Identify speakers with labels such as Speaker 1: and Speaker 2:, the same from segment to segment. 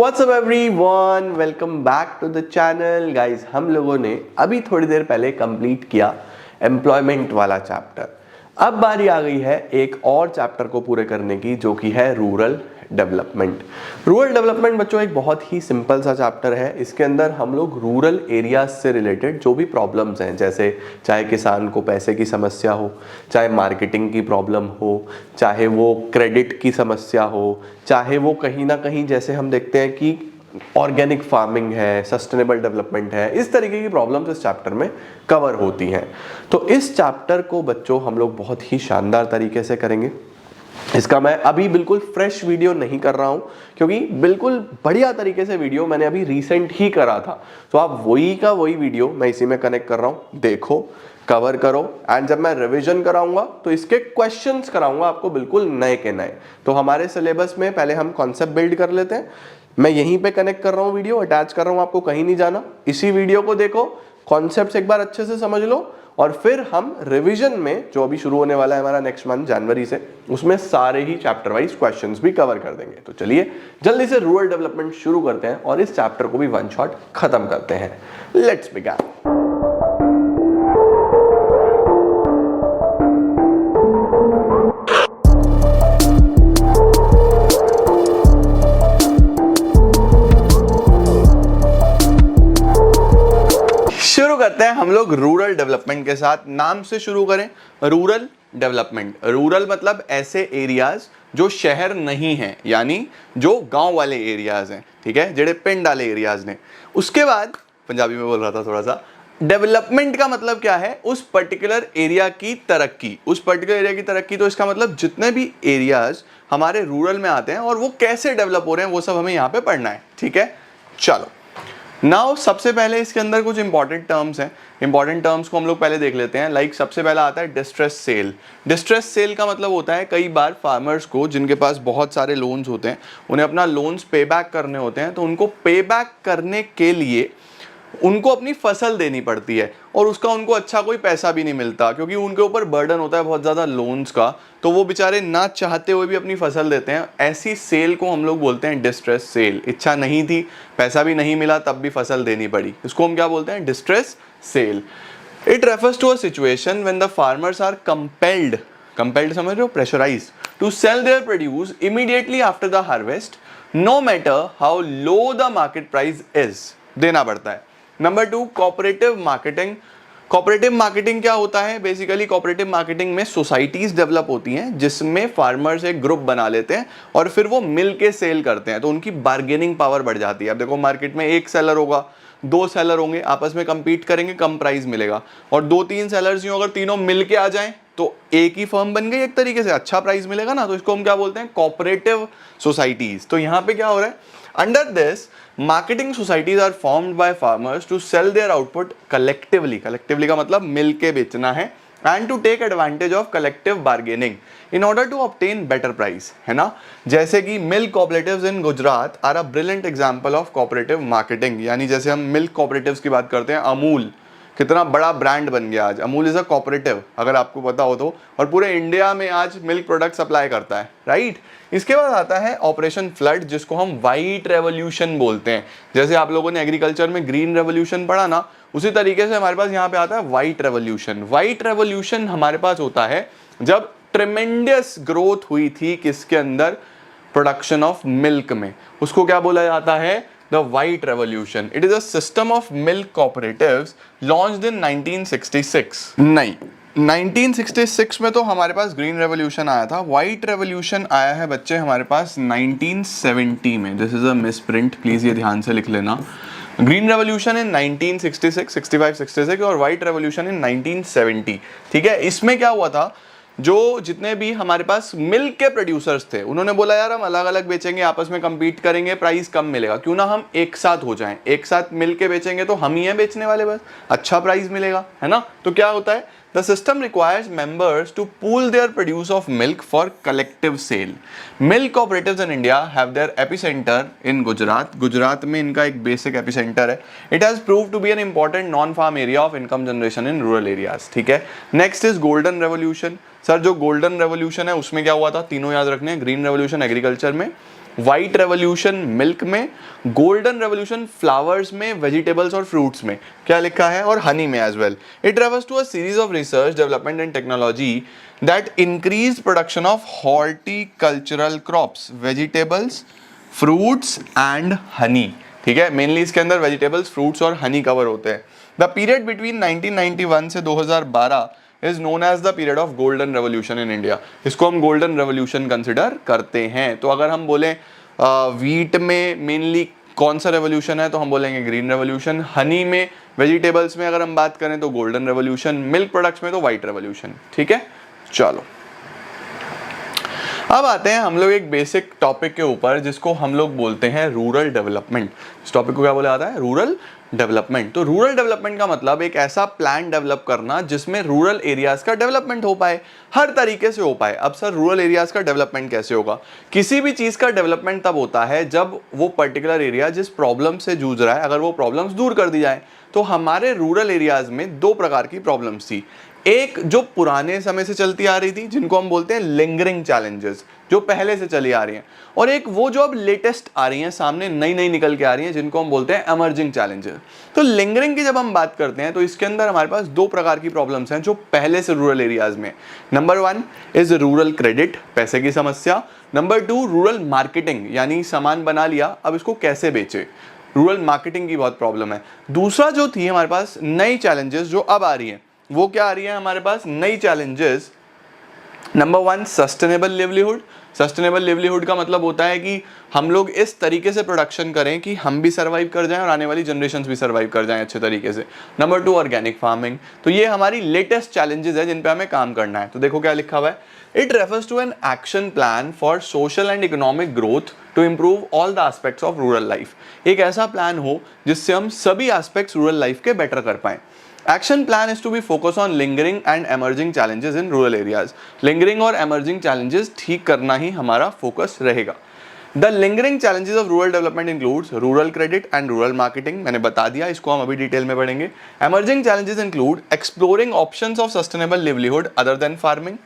Speaker 1: WhatsApp everyone, welcome back to the channel guys. हम लोगों ने अभी थोड़ी देर पहले कंप्लीट किया एम्प्लॉयमेंट वाला चैप्टर। अब बारी आ गई है एक और चैप्टर को पूरे करने की, जो कि है रूरल डेवलपमेंट। रूरल डेवलपमेंट बच्चों एक बहुत ही सिंपल सा चैप्टर है। इसके अंदर हम लोग रूरल एरियाज से रिलेटेड जो भी प्रॉब्लम्स हैं, जैसे चाहे किसान को पैसे की समस्या हो, चाहे मार्केटिंग की प्रॉब्लम हो, चाहे वो क्रेडिट की समस्या हो, चाहे वो कहीं ना कहीं जैसे हम देखते हैं कि ऑर्गेनिक फार्मिंग है, सस्टेनेबल डेवलपमेंट है, इस तरीके की प्रॉब्लम्स इस चैप्टर में कवर होती हैं। तो इस चैप्टर को बच्चों हम लोग बहुत ही शानदार तरीके से करेंगे। इसका मैं अभी बिल्कुल फ्रेश वीडियो नहीं कर रहा हूं, क्योंकि बिल्कुल बढ़िया तरीके से वीडियो मैंने अभी रिसेंट ही करा था। तो आप वही का वही वीडियो मैं इसी में कनेक्ट कर रहा हूं, देखो, कवर करो। एंड जब मैं रिवीजन कराऊंगा तो इसके क्वेश्चंस कराऊंगा आपको बिल्कुल नए के नए। तो हमारे सिलेबस में पहले हम कॉन्सेप्ट बिल्ड कर लेते हैं। मैं यहीं पे कनेक्ट कर रहा हूं, वीडियो अटैच कर रहा हूं, आपको कहीं नहीं जाना। इसी वीडियो को देखो, कॉन्सेप्ट्स एक बार अच्छे से समझ लो, और फिर हम रिवीजन में जो अभी शुरू होने वाला है हमारा नेक्स्ट मंथ जनवरी से, उसमें सारे ही चैप्टर वाइज क्वेश्चंस भी कवर कर देंगे। तो चलिए जल्दी से रूरल डेवलपमेंट शुरू करते हैं और इस चैप्टर को भी वन शॉट खत्म करते हैं। Let's begin. शुरू करते हैं हम लोग रूरल डेवलपमेंट के साथ। नाम से शुरू करें, रूरल डेवलपमेंट। रूरल मतलब ऐसे एरियाज जो शहर नहीं हैं, यानी जो गांव वाले एरियाज हैं, ठीक है, जेड़े पिंड वाले एरियाज ने। उसके बाद पंजाबी में बोल रहा था थोड़ा सा, डेवलपमेंट का मतलब क्या है? उस पर्टिकुलर एरिया की तरक्की। उस पर्टिकुलर एरिया की तरक्की, तो इसका मतलब जितने भी एरियाज हमारे रूरल में आते हैं और वो कैसे डेवलप हो रहे हैं, वो सब हमें यहाँ पे पढ़ना है, ठीक है। चलो नाउ सबसे पहले इसके अंदर कुछ इंपॉर्टेंट टर्म्स हैं। इंपॉर्टेंट टर्म्स को हम लोग पहले देख लेते हैं। लाइक सबसे पहला आता है डिस्ट्रेस सेल। डिस्ट्रेस सेल का मतलब होता है कई बार फार्मर्स को, जिनके पास बहुत सारे लोन्स होते हैं, उन्हें अपना लोन्स पे बैक करने होते हैं। तो उनको पे बैक करने के लिए उनको अपनी फसल देनी पड़ती है, और उसका उनको अच्छा कोई पैसा भी नहीं मिलता, क्योंकि उनके ऊपर बर्डन होता है बहुत ज़्यादा लोन्स का। तो वो बेचारे ना चाहते हुए भी अपनी फसल देते हैं। ऐसी सेल को हम लोग बोलते हैं डिस्ट्रेस सेल। इच्छा नहीं थी, पैसा भी नहीं मिला, तब भी फसल देनी पड़ी। इसको हम क्या बोलते हैं? Distress sale. It refers to a situation when the farmers are compelled, compelled समझ रहे हो, pressurise to sell their produce immediately after the harvest, no matter how low the market price is. देना पड़ता है। Number 2, cooperative marketing. Cooperative marketing क्या होता है? Basically cooperative marketing में सोसाइटीज डेवलप होती हैं, जिसमें फार्मर्स एक ग्रुप बना लेते हैं और फिर वो मिल के सेल करते हैं। तो उनकी बार्गेनिंग पावर बढ़ जाती है। अब देखो, मार्केट में एक सेलर होगा, दो सेलर होंगे, आपस में कंपीट करेंगे, कम प्राइस मिलेगा। और 2-3 सेलर्स यूं अगर तीनों मिल के आ जाएं तो एक ही फर्म बन गई, एक तरीके से अच्छा प्राइस मिलेगा ना। तो इसको हम क्या बोलते हैं? Cooperative societies. तो यहाँ पे क्या हो रहा है? Under this marketing societies are formed by farmers to sell their output collectively. Collectively का मतलब मिल के बेचना है। And to take advantage of collective bargaining in order to obtain better price, है ना। जैसे कि milk cooperatives in Gujarat are a brilliant example of cooperative marketing. यानी जैसे हम मिल्क कोऑपरेटिव्स की बात करते हैं, अमूल कितना बड़ा ब्रांड बन गया आज। अमूल इज अ कोऑपरेटिव, अगर आपको पता हो तो, और पूरे इंडिया में आज मिल्क प्रोडक्ट सप्लाई करता है, राइट। इसके बाद आता है ऑपरेशन फ्लड, जिसको हम व्हाइट रेवोल्यूशन बोलते हैं। जैसे आप लोगों ने एग्रीकल्चर में ग्रीन रेवोल्यूशन पढ़ा ना, उसी तरीके से हमारे पास यहाँ पे आता है व्हाइट रेवोल्यूशन। व्हाइट रेवोल्यूशन हमारे पास होता है जब ट्रेमेंडियस ग्रोथ हुई थी किसके अंदर? प्रोडक्शन ऑफ मिल्क में। उसको क्या बोला जाता है? The White Revolution. It is a system of milk cooperatives launched in 1966. नहीं, 1966 में तो हमारे पास ग्रीन रेवोल्यूशन आया था। व्हाइट रेवोल्यूशन आया है बच्चे हमारे पास 1970 में। This is a misprint, please ये ध्यान से लिख लेना। ग्रीन रेवोल्यूशन इन 1966, 65, 66 और व्हाइट रेवोल्यूशन इन 1970, ठीक है। इसमें क्या हुआ था? जो जितने भी हमारे पास मिल्क के प्रोड्यूसर्स थे, उन्होंने बोला यार हम अलग अलग बेचेंगे, आपस में कंपीट करेंगे, प्राइस कम मिलेगा, क्यों ना हम एक साथ हो जाएं। एक साथ मिल के बेचेंगे तो हम ही हैं बेचने वाले, बस अच्छा प्राइस मिलेगा, है ना। तो क्या होता है? The system requires members to pool their produce of milk for collective sale. Milk cooperatives in India have their epicentre in Gujarat. Gujarat में इनका एक बेसिक एपिसेंटर है। It has proved to be an important non farm area of income generation in rural areas, ठीक है। Next is golden revolution. Sir जो golden revolution है उसमें क्या हुआ था? तीनों याद रखने हैं। ग्रीन रेवोल्यूशन एग्रीकल्चर में, व्हाइट रेवोल्यूशन मिल्क में, गोल्डन रेवोल्यूशन फ्लावर्स में, वेजिटेबल्स और फ्रूट्स में, क्या लिखा है, और हनी में as well. It refers to a series of research development and technology that increase production of horticultural crops, vegetables, fruits and honey. ठीक है, मेनली इसके अंदर वेजिटेबल्स, फ्रूट्स और हनी कवर होते हैं। द पीरियड बिटवीन 1991 से 2012 is known as the period of golden revolution in India. इसको हम गोल्डन रेवोल्यूशन कंसिडर करते हैं। तो अगर हम बोलें वीट में मेनली कौन सा रेवोल्यूशन है, तो हम बोलेंगे ग्रीन रेवोल्यूशन। हनी में, वेजिटेबल्स में अगर हम बात करें तो गोल्डन रेवोल्यूशन, मिल्क प्रोडक्ट्स में तो व्हाइट रेवोल्यूशन। ठीक है, चलो अब आते हैं हम लोग एक बेसिक टॉपिक के ऊपर जिसको हम लोग बोलते हैं रूरल डेवलपमेंट। इस टॉपिक को क्या बोला जाता है, रूरल डेवलपमेंट। तो रूरल डेवलपमेंट का मतलब एक ऐसा प्लान डेवलप करना जिसमें रूरल एरियाज का डेवलपमेंट हो पाए, हर तरीके से हो पाए। अब सर रूरल एरियाज का डेवलपमेंट कैसे होगा? किसी भी चीज का डेवलपमेंट तब होता है जब वो पर्टिकुलर एरिया जिस प्रॉब्लम से जूझ रहा है, अगर वो प्रॉब्लम्स दूर कर दी जाए। तो हमारे रूरल एरियाज में दो प्रकार की प्रॉब्लम्स थी। एक जो पुराने समय से चलती आ रही थी, जिनको हम बोलते हैं लिंगरिंग चैलेंजेस, जो पहले से चली आ रही हैं, और एक वो जो अब लेटेस्ट आ रही हैं, सामने नई नई निकल के आ रही हैं, जिनको हम बोलते हैं एमर्जिंग चैलेंजेस। तो लिंगरिंग की जब हम बात करते हैं तो इसके अंदर हमारे पास दो प्रकार की प्रॉब्लम्स हैं जो पहले से रूरल एरियाज में। नंबर 1 इज रूरल क्रेडिट, पैसे की समस्या। नंबर 2 रूरल मार्केटिंग, यानी सामान बना लिया, अब इसको कैसे बेचे, रूरल मार्केटिंग की बहुत प्रॉब्लम है। दूसरा जो थी हमारे पास नई चैलेंजेस जो अब आ रही है, वो क्या आ रही है हमारे पास नई challenges. Number 1 sustainable livelihood. Sustainable livelihood का मतलब होता है कि हम लोग इस तरीके से प्रोडक्शन करें कि हम भी सर्वाइव कर जाएं और आने वाली जनरेशंस भी सर्वाइव कर जाएं अच्छे तरीके से। Number 2 organic farming. तो ये हमारी लेटेस्ट चैलेंजेस है जिन पे हमें काम करना है। तो देखो क्या लिखा हुआ है, it refers to an action plan for social and economic growth to improve all the aspects of rural life. एक ऐसा प्लान हो जिससे हम सभी एस्पेक्ट्स रूरल लाइफ के बेटर कर पाएं। Action plan is to be focused on lingering and emerging challenges in rural areas. Lingering और emerging challenges ठीक करना ही हमारा फोकस रहेगा। The lingering challenges of rural development includes rural credit and rural marketing. मैंने बता दिया, इसको हम अभी डिटेल में पढ़ेंगे। Emerging challenges include exploring options of sustainable livelihood other than farming.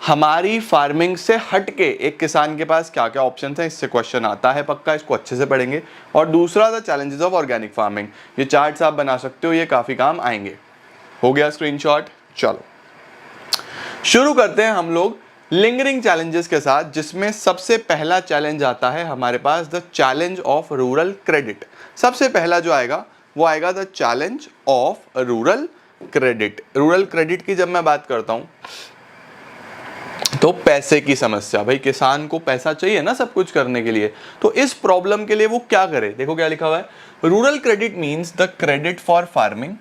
Speaker 1: हमारी फार्मिंग से हटके एक किसान के पास क्या क्या ऑप्शंस हैं, इससे क्वेश्चन आता है पक्का, इसको अच्छे से पढ़ेंगे। और दूसरा the challenges of organic farming. ये चार्ट्स आप बना सकते हो, ये काफी काम आएंगे। हो गया स्क्रीनशॉट? चलो शुरू करते हैं हम लोग लिंगरिंग चैलेंजेस के साथ, जिसमें सबसे पहला चैलेंज आता है हमारे पास the challenge of rural credit. सबसे पहला जो आएगा वो आएगा the challenge of rural credit. Rural credit की जब मैं बात करता हूं तो पैसे की समस्या, भाई किसान को पैसा चाहिए ना सब कुछ करने के लिए, तो इस प्रॉब्लम के लिए वो क्या करे। देखो क्या लिखा हुआ है, rural credit means the credit for farming.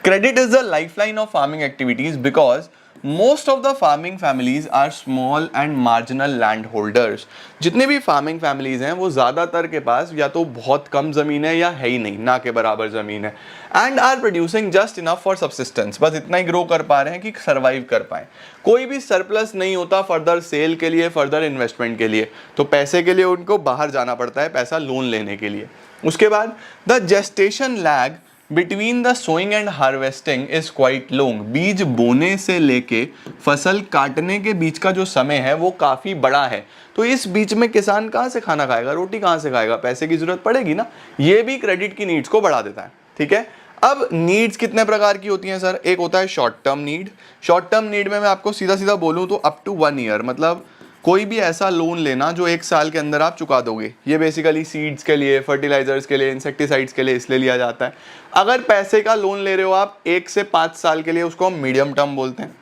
Speaker 1: Credit is the lifeline of farming activities because most of the farming families are small and marginal land holders. जितने भी फार्मिंग फैमिलीज हैं वो ज़्यादातर के पास या तो बहुत कम ज़मीन है या है ही नहीं, ना के बराबर ज़मीन है। And are producing just enough for subsistence, बस इतना ही ग्रो कर पा रहे हैं कि सर्वाइव कर पाएँ। कोई भी सरप्लस नहीं होता फर्दर सेल के लिए, फर्दर इन्वेस्टमेंट के लिए। तो पैसे के लिए उनको बाहर जाना पड़ता है, पैसा लोन लेने के लिए। उसके बाद the gestation lag between the sowing and harvesting is quite long. बीज बोने से लेके फसल काटने के बीच का जो समय है वो काफ़ी बड़ा है। तो इस बीच में किसान कहाँ से खाना खाएगा, रोटी कहाँ से खाएगा, पैसे की जरूरत पड़ेगी ना। ये भी क्रेडिट की नीड्स को बढ़ा देता है। ठीक है, अब नीड्स कितने प्रकार की होती हैं सर? एक होता है short term need. Short term need में मैं आपको सीधा सीधा बोलूँ तो अप टू 1 ईयर, मतलब कोई भी ऐसा लोन लेना जो 1 साल के अंदर आप चुका दोगे। ये बेसिकली सीड्स के लिए, फर्टिलाइजर्स के लिए, इंसेक्टिसाइड्स के लिए इसलिए लिया जाता है। अगर पैसे का लोन ले रहे हो आप 1 से 5 साल के लिए, उसको हम मीडियम टर्म बोलते हैं,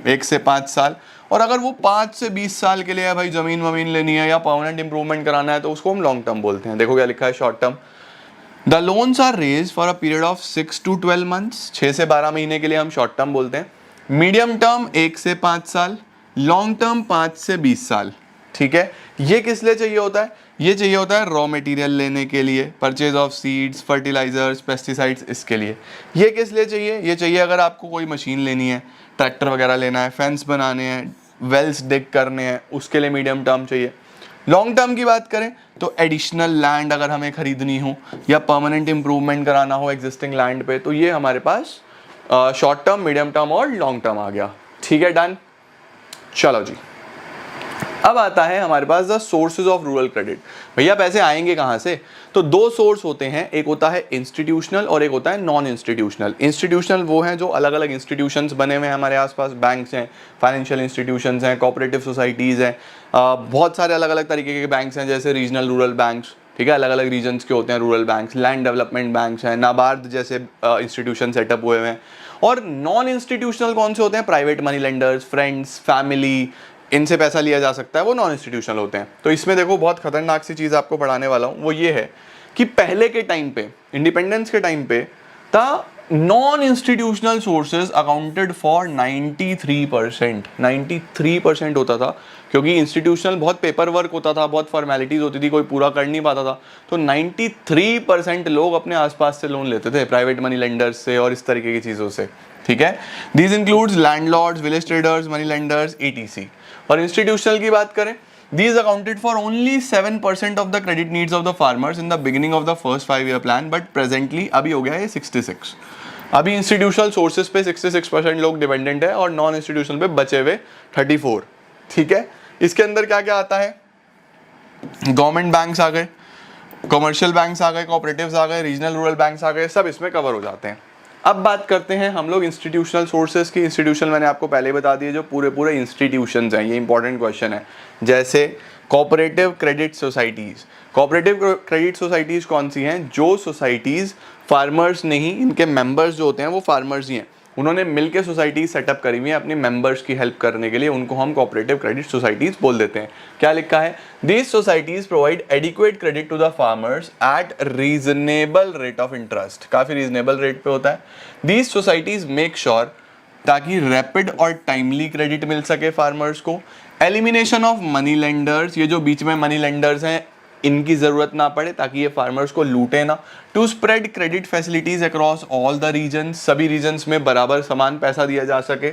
Speaker 1: 1 से 5 साल। और अगर वो 5 से 20 साल के लिए है, भाई जमीन वमीन लेनी है या परमानेंट इंप्रूवमेंट कराना है, तो उसको हम लॉन्ग टर्म बोलते हैं। देखो क्या लिखा है, short term. The loans are raise for a period of 6 to 12 months, 6 से 12 महीने के लिए हम शॉर्ट टर्म बोलते हैं। मीडियम टर्म 1 से 5 साल, लॉन्ग टर्म 5 से 20 साल। ठीक है, ये किस लिए चाहिए होता है? ये चाहिए होता है रॉ मटेरियल लेने के लिए, purchase of seeds, fertilisers, pesticides, इसके लिए। ये किस लिए चाहिए? ये चाहिए अगर आपको कोई मशीन लेनी है, ट्रैक्टर वगैरह लेना है, फेंस बनाने हैं, वेल्स डिग करने हैं, उसके लिए मीडियम टर्म चाहिए। लॉन्ग टर्म की बात करें तो एडिशनल लैंड अगर हमें खरीदनी हो या परमानेंट इंप्रूवमेंट कराना हो एग्जिस्टिंग लैंड पे, तो ये हमारे पास शॉर्ट टर्म, मीडियम टर्म और लॉन्ग टर्म आ गया। ठीक है, डन। चलो जी, अब आता है हमारे पास the sources of rural credit. भैया पैसे आएंगे कहाँ से? तो दो सोर्स होते हैं, एक होता है इंस्टीट्यूशनल और एक होता है नॉन इंस्टीट्यूशनल। इंस्टीट्यूशनल वो हैं जो अलग अलग इंस्टीट्यूशंस बने हुए हैं हमारे आसपास, बैंक्स हैं, फाइनेंशियल इंस्टीट्यूशंस हैं, कोऑपरेटिव सोसाइटीज़ हैं, बहुत सारे अलग अलग तरीके के बैंक्स हैं, जैसे रीजनल रूरल बैंक्स, ठीक है, अलग अलग रीजन्स के होते हैं rural banks, land development banks हैं, नाबार्ड जैसे इंस्टीट्यूशन सेटअप हुए हैं। और नॉन इंस्टीट्यूशनल कौन से होते हैं? Private money lenders, friends, family, इनसे पैसा लिया जा सकता है, वो नॉन इंस्टीट्यूशनल होते हैं। तो इसमें देखो बहुत खतरनाक सी चीज़ आपको पढ़ाने वाला हूँ, वो ये है कि पहले के टाइम पे, इंडिपेंडेंस के टाइम पे, the non institutional sources accounted for 93% होता था, क्योंकि इंस्टीट्यूशनल बहुत पेपर वर्क होता था, बहुत फॉर्मेलिटीज होती थी, कोई पूरा कर नहीं पाता था। तो 93% लोग अपने आसपास से लोन लेते थे, प्राइवेट मनी लेंडर्स से और इस तरीके की चीज़ों से, ठीक है। These includes landlords, village traders, money lenders, ETC। और इंस्टीट्यूशनल की बात करें, these accounted for only 7% of the credit needs of the farmers in the beginning of the first 5-year plan, but presently अभी हो गया है 66। अभी इंस्टीट्यूशनल सोर्सेज पे 66% लोग डिपेंडेंट है और नॉन इंस्टीट्यूशनल पे बचे हुए 34, ठीक है। इसके अंदर क्या क्या आता है? गवर्नमेंट बैंक्स आ गए, कमर्शियल बैंक्स आ गए, कोऑपरेटिव्स आ गए, रीजनल रूरल बैंक्स आ गए, सब इसमें कवर हो जाते हैं। अब बात करते हैं हम लोग इंस्टीट्यूशनल सोर्सेज की। इंस्टीट्यूशनल मैंने आपको पहले बता दिए, जो पूरे पूरे इंस्टीट्यूशंस हैं, ये इंपॉर्टेंट क्वेश्चन है। जैसे cooperative credit societies. Cooperative credit societies कौन सी हैं? जो सोसाइटीज़ फार्मर्स नहीं, इनके मेंबर्स जो होते हैं वो फार्मर्स ही हैं, उन्होंने मिलकर सोसाइटी सेटअप करी हुई है अपनी मेंबर्स की हेल्प करने के लिए, उनको हम कोऑपरेटिव क्रेडिट सोसाइटीज़ बोल देते हैं। क्या लिखा है? These societies provide adequate credit to the farmers at reasonable rate of interest. काफ़ी रीजनेबल रेट पे होता है। दीज सोसाइटीज़ मेक श्योर ताकि रैपिड और टाइमली क्रेडिट मिल सके फार्मर्स को। एलिमिनेशन ऑफ मनी लेंडर्स, ये जो बीच में मनी लेंडर्स हैं इनकी ज़रूरत ना पड़े ताकि ये फार्मर्स को लूटे ना। To spread credit facilities across all the regions, सभी रीजन्स में बराबर समान पैसा दिया जा सके।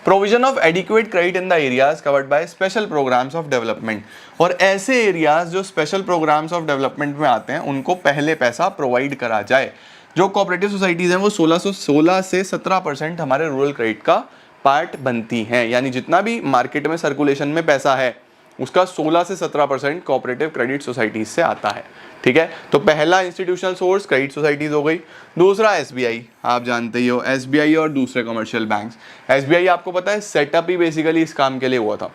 Speaker 1: Provision of adequate credit in the areas covered by special programmes of development, और ऐसे एरियाज जो स्पेशल प्रोग्राम्स ऑफ डेवलपमेंट में आते हैं उनको पहले पैसा प्रोवाइड करा जाए। जो कोऑपरेटिव सोसाइटीज़ हैं वो 16 से 17% हमारे रूरल क्रेडिट का पार्ट बनती हैं, यानी जितना भी मार्केट में सर्कुलेशन में पैसा है उसका 16 से 17% कोऑपरेटिव क्रेडिट सोसाइटीज से आता है, ठीक है। तो पहला इंस्टीट्यूशनल सोर्स क्रेडिट सोसाइटीज हो गई। दूसरा SBI, आप जानते ही हो SBI और दूसरे कमर्शियल बैंक्स। SBI आपको पता है सेटअप ही बेसिकली इस काम के लिए हुआ था।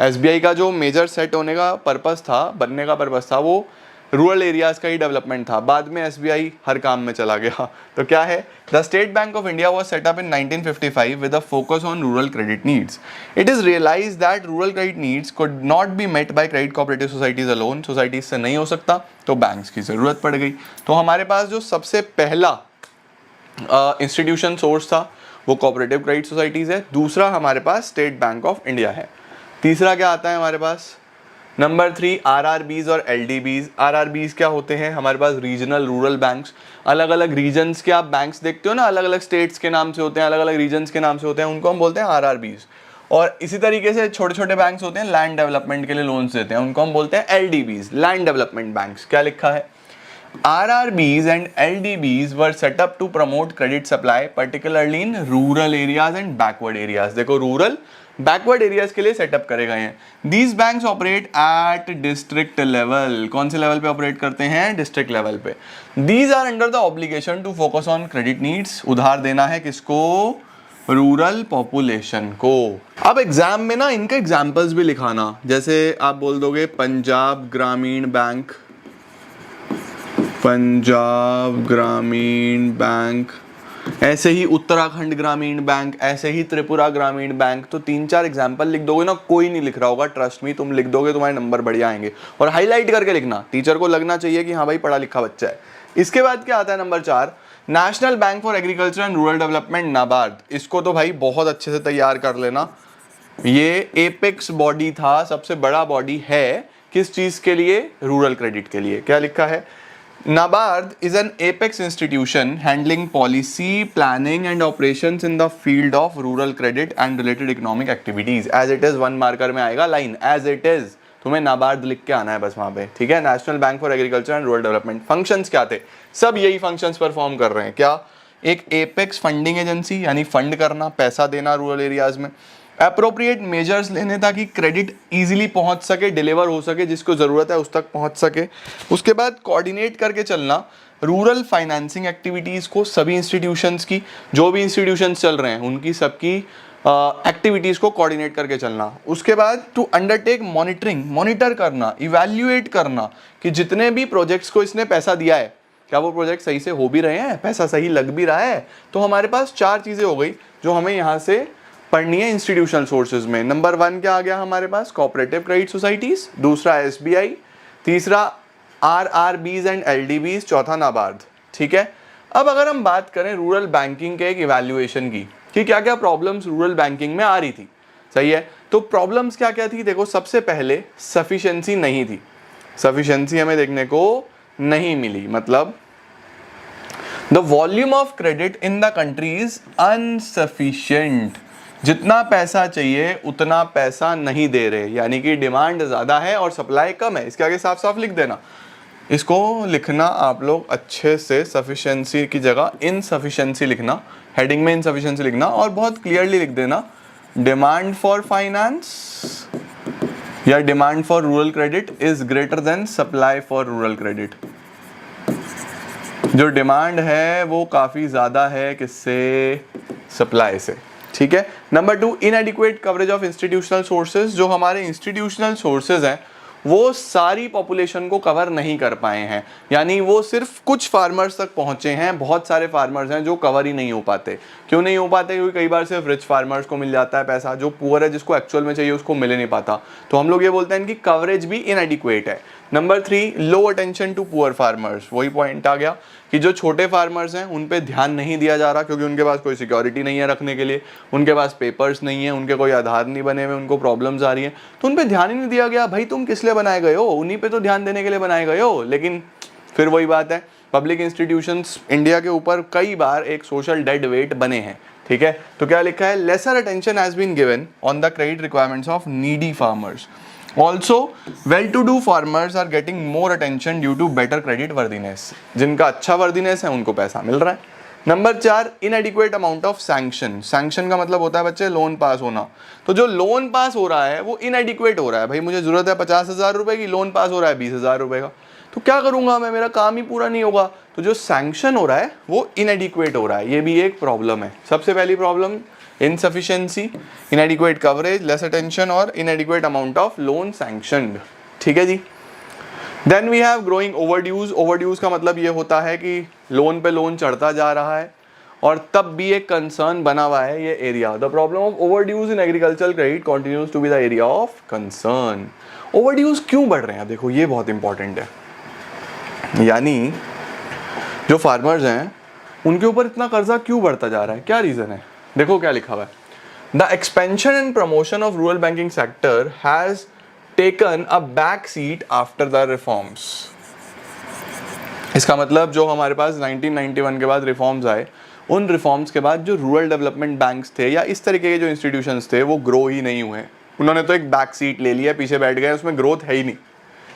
Speaker 1: SBI का जो मेजर सेट होने का पर्पस था, बनने का पर्पस था, वो रूरल एरियाज का ही डेवलपमेंट था। बाद में SBI हर काम में चला गया। तो क्या है? The State Bank of India was set up in 1955 with a focus on rural credit needs. It is realise that rural credit needs could not be met by credit cooperative societies alone, societies से नहीं हो सकता, तो banks की जरूरत पड़ गई। तो हमारे पास जो सबसे पहला इंस्टीट्यूशन सोर्स था वो कोऑपरेटिव क्रेडिट सोसाइटीज है। दूसरा हमारे पास स्टेट बैंक ऑफ इंडिया है। तीसरा क्या आता है हमारे पास? नंबर 3 RRBs और LDBs। RRBs क्या होते हैं? हमारे पास रीजनल रूरल बैंक्स। अलग अलग रीजन्स के आप बैंक्स देखते हो ना, अलग अलग स्टेट्स के नाम से होते हैं, अलग अलग रीजन्स के नाम से होते हैं, उनको हम बोलते हैं RRBs। और इसी तरीके से छोटे छोटे बैंक्स होते हैं लैंड डेवलपमेंट के लिए लोन्स देते हैं, उनको हम बोलते हैं LDBs, लैंड डेवलपमेंट बैंक्स। क्या लिखा है? RRBs and LDBs were set up to promote credit supply, particularly in rural areas and backward areas। देखो रूरल बैकवर्ड एरियाज के लिए सेटअप करे गए हैं। These banks operate at district level. कौन से लेवल पे ऑपरेट करते हैं? डिस्ट्रिक्ट लेवल पे। These are under the obligation to focus on credit needs. उधार देना है किसको? रूरल पॉपुलेशन को। अब एग्जाम में ना इनके एग्जाम्पल्स भी लिखाना, जैसे आप बोल दोगे पंजाब ग्रामीण बैंक, पंजाब ग्रामीण बैंक, ऐसे ही उत्तराखंड ग्रामीण बैंक, ऐसे ही त्रिपुरा ग्रामीण बैंक। तो 3-4 एग्जाम्पल लिख दोगे ना, कोई नहीं लिख रहा होगा, ट्रस्ट मी, तुम लिख दोगे तुम्हारे नंबर बढ़िया आएंगे। और हाईलाइट करके लिखना, टीचर को लगना चाहिए कि हाँ भाई पढ़ा लिखा बच्चा है। इसके बाद क्या आता है? Number 4 national bank for agriculture and rural development, NABARD. इसको तो भाई बहुत अच्छे से तैयार कर लेना। ये एपेक्स बॉडी था, सबसे बड़ा बॉडी है किस चीज के लिए? रूरल क्रेडिट के लिए। क्या लिखा है? NABARD is an apex institution handling policy, planning and operations in the field of rural credit and related economic activities. As it is, 1 marker में आएगा लाइन as it is, तुम्हें NABARD लिख के आना है बस वहाँ पे, ठीक है। National bank for agriculture and rural development. Functions क्या थे? सब यही फंक्शंस परफॉर्म कर रहे हैं। क्या? एक एपेक्स फंडिंग एजेंसी, यानी फंड करना, पैसा देना रूरल एरियाज में। अप्रोप्रिएट मेजर्स लेने ताकि क्रेडिट इजीली पहुंच सके, डिलीवर हो सके, जिसको ज़रूरत है उस तक पहुंच सके। उसके बाद कोऑर्डिनेट करके चलना रूरल फाइनेंसिंग एक्टिविटीज़ को, सभी इंस्टीट्यूशंस की, जो भी इंस्टीट्यूशंस चल रहे हैं उनकी सबकी एक्टिविटीज़ को कोऑर्डिनेट करके चलना। उसके बाद टू अंडरटेक मॉनिटरिंग, मॉनिटर करना, इवैल्यूएट करना कि जितने भी प्रोजेक्ट्स को इसने पैसा दिया है क्या वो प्रोजेक्ट सही से हो भी रहे हैं, पैसा सही लग भी रहा है। तो हमारे पास 4 चीज़ें हो गई जो हमें यहाँ से पढ़नी है इंस्टीट्यूशनल सोर्सेज में। नंबर 1 क्या आ गया हमारे पास, कोऑपरेटिव क्रेडिट सोसाइटीज, दूसरा एसबीआई, तीसरा आरआरबीज एंड एलडीबीज, चौथा नाबार्ड। ठीक है, अब अगर हम बात करें रूरल बैंकिंग के एक इवैल्यूएशन की कि क्या क्या प्रॉब्लम्स रूरल बैंकिंग में आ रही थी, सही है, तो प्रॉब्लम्स क्या क्या थी। देखो, सबसे पहले सफिशिएंसी नहीं थी, सफिशिएंसी हमें देखने को नहीं मिली, मतलब the volume of credit in the country is insufficient, जितना पैसा चाहिए उतना पैसा नहीं दे रहे, यानी कि डिमांड ज़्यादा है और सप्लाई कम है। इसके आगे साफ साफ लिख देना, इसको लिखना आप लोग अच्छे से, सफिशिएंसी की जगह इनसफिशिएंसी लिखना, हेडिंग में इनसफिशिएंसी लिखना और बहुत क्लियरली लिख देना डिमांड फॉर फाइनेंस या demand for rural credit is greater than supply for rural credit. जो डिमांड है वो काफ़ी ज़्यादा है किससे, सप्लाई से। ठीक है, number 2 इनएडिक्वेट coverage of institutional sources, जो हमारे इंस्टीट्यूशनल सोर्सेज हैं वो सारी पॉपुलेशन को कवर नहीं कर पाए हैं, यानी वो सिर्फ कुछ फार्मर्स तक पहुंचे हैं, बहुत सारे फार्मर्स हैं जो कवर ही नहीं हो पाते। क्यों नहीं हो पाते, क्योंकि कई बार सिर्फ रिच फार्मर्स को मिल जाता है पैसा, जो पुअर है जिसको एक्चुअल में चाहिए उसको मिल नहीं पाता। तो हम लोग ये बोलते हैं कि कवरेज भी इनएडिक्वेट है। Number 3 low attention to poor farmers, वही पॉइंट आ गया कि जो छोटे फार्मर्स हैं उन पे ध्यान नहीं दिया जा रहा, क्योंकि उनके पास कोई सिक्योरिटी नहीं है रखने के लिए, उनके पास पेपर्स नहीं है, उनके कोई आधार नहीं बने हुए, उनको प्रॉब्लम्स आ रही हैं, तो उन पे ध्यान ही नहीं दिया गया। भाई तुम किस लिए बनाए गए हो, उन्हीं पे तो ध्यान देने के लिए बनाए गए हो। लेकिन फिर वही बात है, पब्लिक इंस्टीट्यूशंस इंडिया के ऊपर कई बार एक सोशल डेड वेट बने हैं। ठीक है, तो क्या लिखा है, lesser attention has been given on the credit requirements of needy farmers. Also, well-to-do farmers are getting more attention due to better credit worthiness. जिनका अच्छा वर्दीनेस है उनको पैसा मिल रहा है। Number 4 inadequate amount of sanction. Sanction का मतलब होता है बच्चे लोन पास होना। तो जो लोन पास हो रहा है वो inadequate हो रहा है। भाई मुझे जरूरत है 50,000 रुपए की, लोन पास हो रहा है 20,000 रुपए का, तो क्या करूंगा मैं, मेरा काम ही पूरा नहीं होगा। तो जो सैंक्शन हो रहा है वो inadequate हो रहा है, ये भी एक प्रॉब्लम है। सबसे पहली problem insufficiency, inadequate coverage, less attention और inadequate amount of loan sanctioned. ठीक है जी। Then we have growing overdues. Overdues का मतलब ये होता है कि लोन पे लोन चढ़ता जा रहा है और तब भी एक कंसर्न बना हुआ है ये area. The problem of overdues in agricultural credit continues to be the area of concern. Overdues क्यों बढ़ रहे हैं, देखो ये बहुत इंपॉर्टेंट है, यानी जो फार्मर्स हैं उनके ऊपर इतना कर्जा क्यों बढ़ता जा रहा है, क्या रीजन है। देखो क्या लिखा हुआ है, the expansion and promotion of rural banking sector has taken a back seat after the reforms. इसका मतलब जो हमारे पास 1991 के बाद रिफॉर्म्स आए, उन रिफॉर्म्स के बाद जो रूरल डेवलपमेंट बैंक्स थे या इस तरीके के जो इंस्टीट्यूशंस थे वो ग्रो ही नहीं हुए। उन्होंने तो एक बैक सीट ले लिया, पीछे बैठ गए, उसमें ग्रोथ है ही नहीं।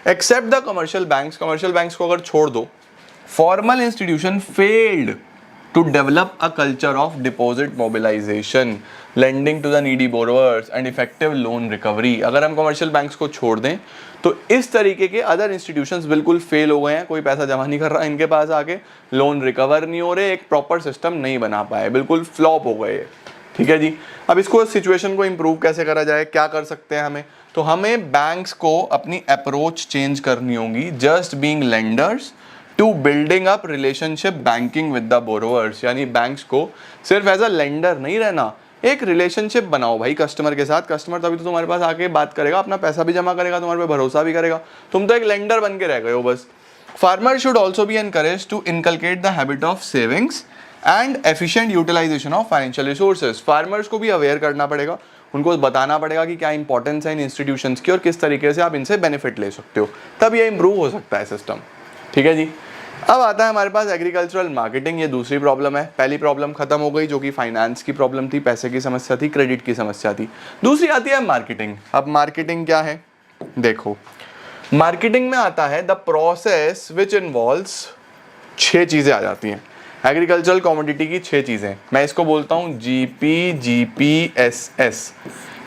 Speaker 1: Except the commercial banks, commercial banks को अगर छोड़ दो, formal institution failed to develop a culture of deposit mobilization, lending to the needy borrowers and effective loan recovery। अगर हम कमर्शियल बैंक्स को छोड़ दें तो इस तरीके के अदर इंस्टीट्यूशंस बिल्कुल फेल हो गए हैं, कोई पैसा जमा नहीं कर रहा इनके पास आके, लोन रिकवर नहीं हो रहे, एक प्रॉपर सिस्टम नहीं बना पाए, बिल्कुल फ्लॉप हो गए। ठीक है जी। अब इसको सिचुएशन को इम्प्रूव कैसे करा जाए, क्या कर सकते हैं हमें, तो हमें बैंक्स को अपनी अप्रोच चेंज करनी होगी, just being lenders to building up relationship banking with the borrowers. यानी बैंक्स को सिर्फ एज अ लेंडर नहीं रहना, एक रिलेशनशिप बनाओ भाई कस्टमर के साथ। कस्टमर तभी तो तुम्हारे पास आके बात करेगा, अपना पैसा भी जमा करेगा, तुम्हारे पे भरोसा भी करेगा, तुम तो एक लेंडर बन के रह गए हो बस। Farmer should also be encourage to inculcate the habit of savings and efficient utilisation of financial resources. Farmers को भी अवेयर करना पड़ेगा, उनको बताना पड़ेगा कि क्या इंपॉर्टेंस है इन इंस्टीट्यूशंस की और किस तरीके से आप इनसे बेनिफिट ले सकते हो, तब ये इंप्रूव हो सकता है सिस्टम। ठीक है जी। अब आता है हमारे पास एग्रीकल्चरल मार्केटिंग, ये दूसरी प्रॉब्लम है। पहली प्रॉब्लम खत्म हो गई जो कि फाइनेंस की प्रॉब्लम थी, पैसे की समस्या थी, क्रेडिट की समस्या थी। दूसरी आती है मार्केटिंग। अब मार्केटिंग क्या है, देखो मार्केटिंग में आता है द प्रोसेस विच इन्वॉल्व्स, 6 चीजें आ जाती हैं एग्रीकल्चरल कमोडिटी की, 6 चीजें। मैं इसको बोलता हूँ GPGPSS।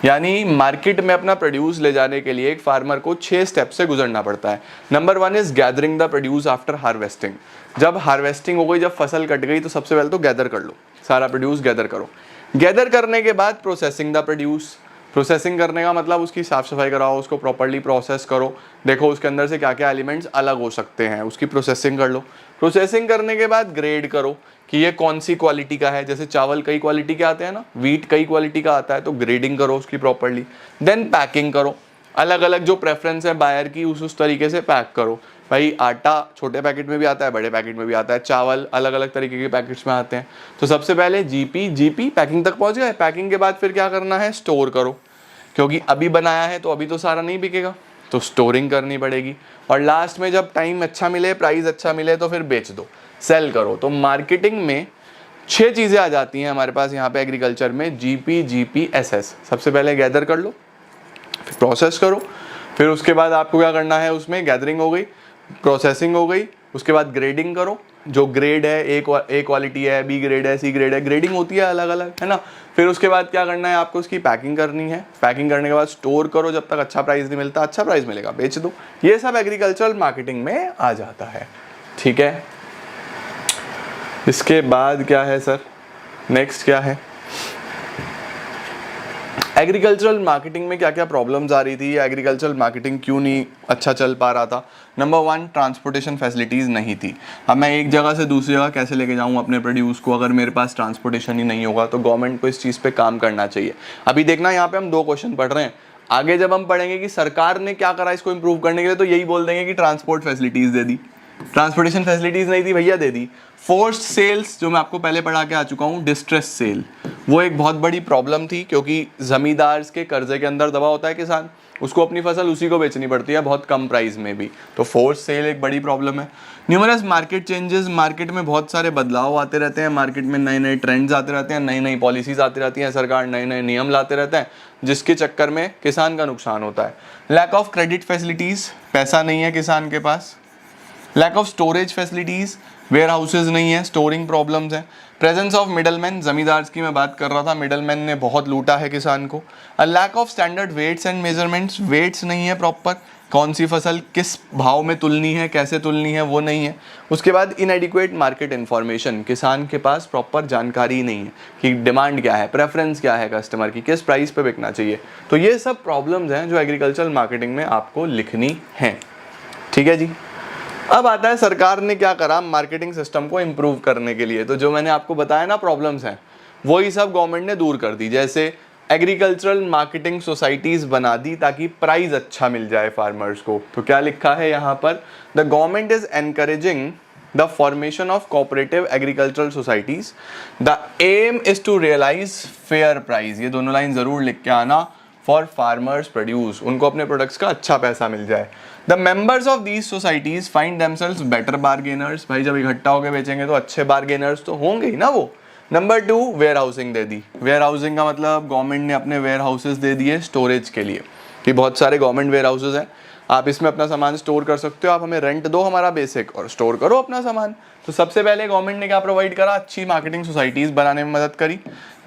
Speaker 1: यानी मार्केट में अपना प्रोड्यूस ले जाने के लिए एक फार्मर को 6 स्टेप से गुजरना पड़ता है। Number 1 is gathering the produce after harvesting. जब हार्वेस्टिंग हो गई, जब फसल कट गई, तो सबसे पहले तो गैदर कर लो, सारा प्रोड्यूस गैदर करो। गैदर करने के बाद प्रोसेसिंग द प्रोड्यूस। प्रोसेसिंग करने का मतलब उसकी साफ सफाई कराओ, उसको प्रॉपर्ली प्रोसेस करो, देखो उसके अंदर से क्या क्या एलिमेंट्स अलग हो सकते हैं, उसकी प्रोसेसिंग कर लो। प्रोसेसिंग करने के बाद ग्रेड करो कि ये कौन सी क्वालिटी का है। जैसे चावल कई क्वालिटी के आते हैं ना, वीट कई क्वालिटी का आता है, तो ग्रेडिंग करो उसकी प्रॉपर्ली। देन पैकिंग करो, अलग अलग जो प्रेफरेंस है बायर की उस तरीके से पैक करो। भाई आटा छोटे पैकेट में भी आता है, बड़े पैकेट में भी आता है, चावल अलग अलग तरीके के पैकेट्स में आते हैं। तो सबसे पहले जीपी पैकिंग तक पहुंच गए। पैकिंग के बाद फिर क्या करना है, स्टोर करो, क्योंकि अभी बनाया है तो अभी तो सारा नहीं बिकेगा, तो स्टोरिंग करनी पड़ेगी। और लास्ट में जब टाइम अच्छा मिले, प्राइस अच्छा मिले, तो फिर बेच दो, सेल करो। तो मार्केटिंग में 6 चीज़ें आ जाती हैं हमारे पास यहाँ पे एग्रीकल्चर में, जीपी एसएस। सबसे पहले गैदर कर लो, फिर प्रोसेस करो, फिर उसके बाद आपको क्या करना है, उसमें गैदरिंग हो गई, प्रोसेसिंग हो गई, उसके बाद ग्रेडिंग करो। जो ग्रेड है, ए क्वालिटी है, बी ग्रेड है, सी ग्रेड है, ग्रेडिंग होती है अलग अलग, है ना। फिर उसके बाद क्या करना है, आपको उसकी पैकिंग करनी है। पैकिंग करने के बाद स्टोर करो, जब तक अच्छा प्राइस नहीं मिलता, अच्छा प्राइस मिलेगा बेच दो। ये सब एग्रीकल्चरल मार्केटिंग में आ जाता है, ठीक है। इसके बाद क्या है सर, नेक्स्ट क्या है, एग्रीकल्चरल मार्केटिंग में क्या क्या प्रॉब्लम्स आ रही थी, एग्रीकल्चरल मार्केटिंग क्यों नहीं अच्छा चल पा रहा था। नंबर 1, ट्रांसपोर्टेशन फैसिलिटीज़ नहीं थी। अब मैं एक जगह से दूसरी जगह कैसे लेके जाऊँ अपने प्रोड्यूस को, अगर मेरे पास ट्रांसपोर्टेशन ही नहीं होगा। तो गवर्नमेंट को इस चीज़ पे काम करना चाहिए। अभी देखना, यहाँ पे हम 2 क्वेश्चन पढ़ रहे हैं, आगे जब हम पढ़ेंगे कि सरकार ने क्या करा इसको इम्प्रूव करने के लिए, तो यही बोल देंगे कि ट्रांसपोर्ट फैसिलिटीज़ दे दी। ट्रांसपोर्टेशन फैसिलिटीज़ नहीं थी भैया, दे दी। फोर्स्ड सेल्स, जो मैं आपको पहले पढ़ा के आ चुका हूँ, डिस्ट्रेस सेल, वो एक बहुत बड़ी प्रॉब्लम थी, क्योंकि जमींदार के कर्जे के अंदर दबा होता है किसान, उसको अपनी फसल उसी को बेचनी पड़ती है बहुत कम प्राइस में भी। तो फोर्स सेल एक बड़ी प्रॉब्लम है। न्यूमरस मार्केट चेंजेस, मार्केट में बहुत सारे बदलाव आते रहते हैं, मार्केट में नए नए ट्रेंड्स आते रहते हैं, नई नई पॉलिसीज आती रहती हैं, सरकार नए नए नियम लाते रहते हैं, जिसके चक्कर में किसान का नुकसान होता है। लैक ऑफ क्रेडिट फैसिलिटीज़, पैसा नहीं है किसान के पास। Lack of storage facilities, warehouses नहीं है, स्टोरिंग प्रॉब्लम्स है। प्रेजेंस ऑफ मिडलमैन, जमींदार की मैं बात कर रहा था, मिडलमैन ने बहुत लूटा है किसान को। A lack of standard weights and measurements, weights नहीं है प्रॉपर, कौन सी फसल किस भाव में तुलनी है, कैसे तुलनी है, वो नहीं है। उसके बाद इनएडिक्वेट मार्केट इन्फॉर्मेशन, किसान के पास प्रॉपर जानकारी नहीं है कि डिमांड क्या है, प्रेफरेंस क्या है कस्टमर की, किस प्राइस पे बिकना चाहिए। तो ये सब प्रॉब्लम्स हैं जो एग्रीकल्चरल मार्केटिंग में आपको लिखनी है, ठीक है जी। अब आता है सरकार ने क्या करा मार्केटिंग सिस्टम को इम्प्रूव करने के लिए। तो जो मैंने आपको बताया ना प्रॉब्लम्स हैं, वही सब गवर्नमेंट ने दूर कर दी। जैसे एग्रीकल्चरल मार्केटिंग सोसाइटीज बना दी ताकि प्राइस अच्छा मिल जाए फार्मर्स को। तो क्या लिखा है यहाँ पर, the government is encouraging the formation of cooperative agricultural societies, the aim is to realise fair price. ये दोनों लाइन जरूर लिख के आना, फॉर फार्मर्स प्रोड्यूस, उनको अपने प्रोडक्ट्स का अच्छा पैसा मिल जाए। The members of these societies find themselves better bargainers, भाई जब इकट्ठा होकर बेचेंगे तो अच्छे बार्गेनर्स तो होंगे ही ना वो। नंबर 2, वेयर हाउसिंग दे दी। वेयर हाउसिंग का मतलब गवर्नमेंट ने अपने वेयर हाउसेज दे दिए स्टोरेज के लिए, कि बहुत सारे गवर्नमेंट वेयर हाउसेज हैं, आप इसमें अपना सामान स्टोर कर सकते हो, आप हमें रेंट दो हमारा बेसिक और स्टोर करो अपना सामान। तो सबसे पहले गवर्नमेंट ने क्या प्रोवाइड करा, अच्छी मार्केटिंग सोसाइटीज बनाने में मदद करी।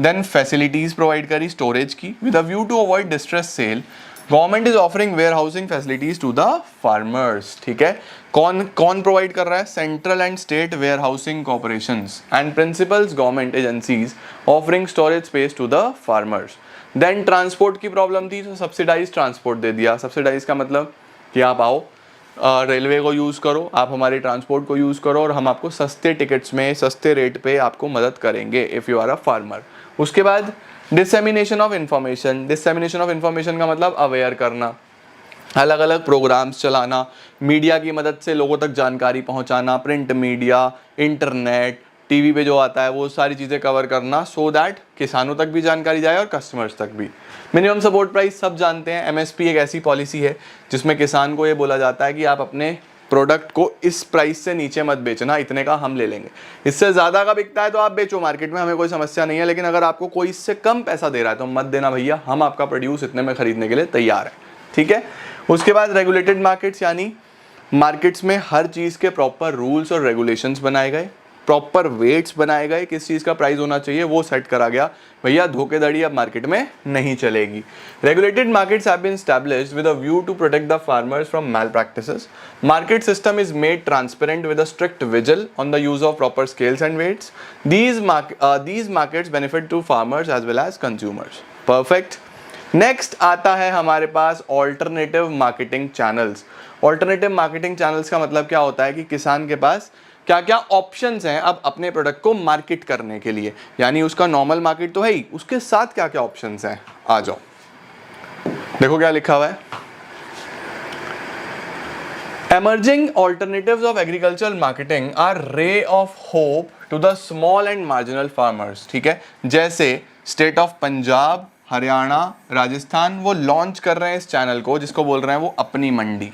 Speaker 1: देन फैसिलिटीज प्रोवाइड करी स्टोरेज की, with a view to avoid distress sale government is offering warehousing facilities to the farmers. ठीक है, कौन कौन प्रोवाइड कर रहा है, central and state warehousing corporations and principals government agencies offering storage space to the farmers. Then transport की problem थी तो सब्सिडाइज ट्रांसपोर्ट दे दिया। सब्सिडाइज का मतलब कि आप आओ रेलवे को यूज़ करो, आप हमारे ट्रांसपोर्ट को यूज़ करो और हम आपको सस्ते टिकट्स में सस्ते रेट पे आपको मदद करेंगे if you are a farmer. उसके बाद dissemination of information. Dissemination of information का मतलब अवेयर करना, अलग अलग प्रोग्राम्स चलाना, मीडिया की मदद से लोगों तक जानकारी पहुंचाना, प्रिंट मीडिया, इंटरनेट, टीवी पे जो आता है वो सारी चीज़ें कवर करना, सो दैट किसानों तक भी जानकारी जाए और कस्टमर्स तक भी। मिनिमम सपोर्ट प्राइस सब जानते हैं, एमएसपी एक ऐसी पॉलिसी है जिसमें किसान को ये बोला जाता है कि आप अपने प्रोडक्ट को इस प्राइस से नीचे मत बेचना, इतने का हम ले लेंगे, इससे ज़्यादा का बिकता है तो आप बेचो मार्केट में, हमें कोई समस्या नहीं है, लेकिन अगर आपको कोई इससे कम पैसा दे रहा है तो मत देना भैया, हम आपका प्रोड्यूस इतने में खरीदने के लिए तैयार हैं। ठीक है, उसके बाद रेगुलेटेड मार्केट्स, यानी मार्केट्स में हर चीज़ के प्रॉपर रूल्स और रेगुलेशंस बनाए गए। प्रॉपर वेट्स बनाए गए, किस चीज़ का प्राइस होना चाहिए वो सेट करा गया। भैया धोखेधड़ी अब मार्केट में नहीं चलेगी। Regulated markets have been established with a view to protect the farmers from malpractices. Market system is made transparent with a strict vigil on the use of proper scales and weights. these markets benefit to farmers as well as consumers. Perfect. Next आता है हमारे पास alternative marketing channels. Alternative marketing channels का मतलब क्या होता है कि किसान के पास क्या क्या ऑप्शंस हैं अब अपने प्रोडक्ट को मार्केट करने के लिए। यानी उसका नॉर्मल मार्केट तो है ही, उसके साथ क्या क्या ऑप्शंस हैं, आ जाओ देखो क्या लिखा हुआ है। Emerging alternatives of agricultural marketing are ray of hope to the small and marginal farmers। ठीक है, जैसे स्टेट ऑफ पंजाब, हरियाणा, राजस्थान वो लॉन्च कर रहे हैं इस चैनल को, जिसको बोल रहे हैं वो अपनी मंडी।